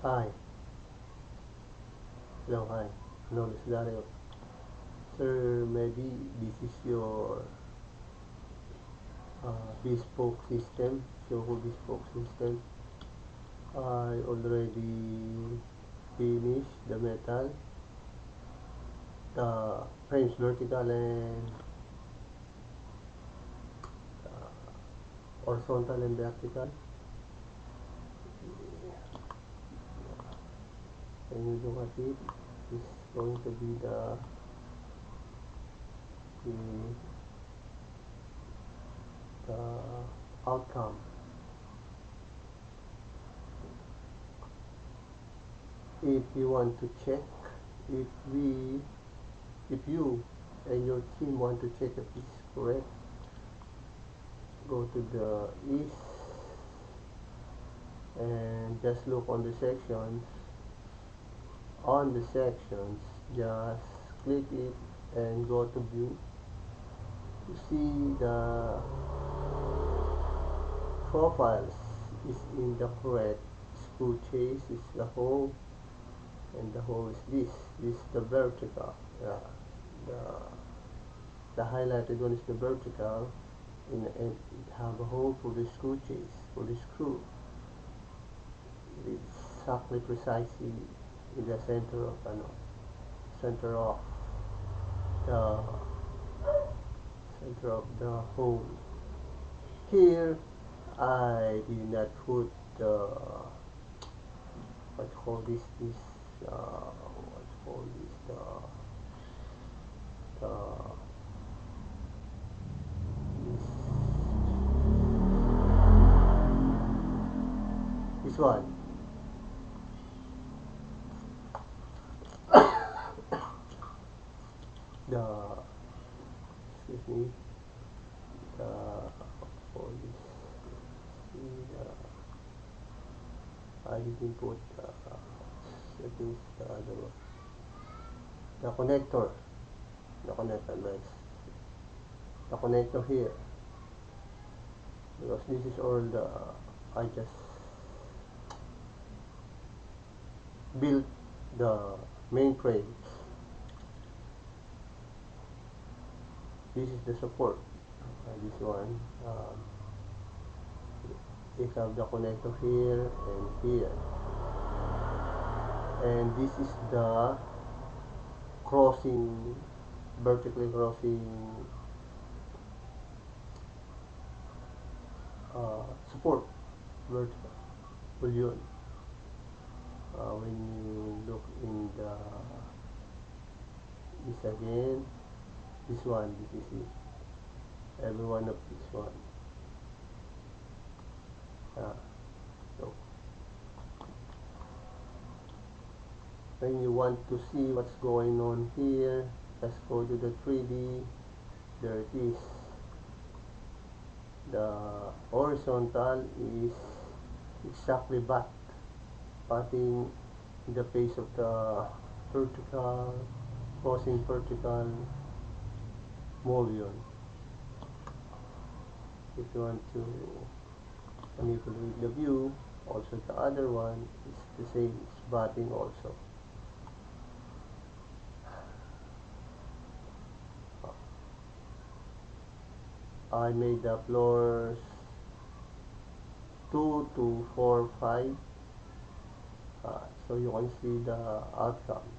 Hi, hello, hi. Known as Dario. Sir, maybe this is your bespoke system, Schuco bespoke system. I already finished the metal, the frames vertical and horizontal and vertical. Can you look at it? It's going to be the, the outcome. If you want to check, if we, if you and your team want to check if it's correct, go to the east and just look on the sections. On the sections, just click it and go to view. You see the profiles is in the correct screw chase is the hole, and the hole is this is the vertical. The the highlighted one is the vertical, and it have a hole for the screw chase, for the screw. It's exactly precisely in the center of the center of the hole. Here I did not put the what call this what call this the this one, the excuse me, the what call this, I didn't put that is the other one, the connector, the connector next, the connector here, because this is all the I just built the main frame. This is the support. This one, it have the connector here and here, and this is the crossing, vertically crossing support, vertical bullion. When you look in the this again, this one, this is it, every one of this one. So when you want to see what's going on here, just go to the 3D. There it is. The horizontal is exactly batting the face of the vertical, causing vertical motion. If you want to manipulate the view, also the other one is the same, it's batting also. I made the floors 2 to 4, 5, so you can see the outcome.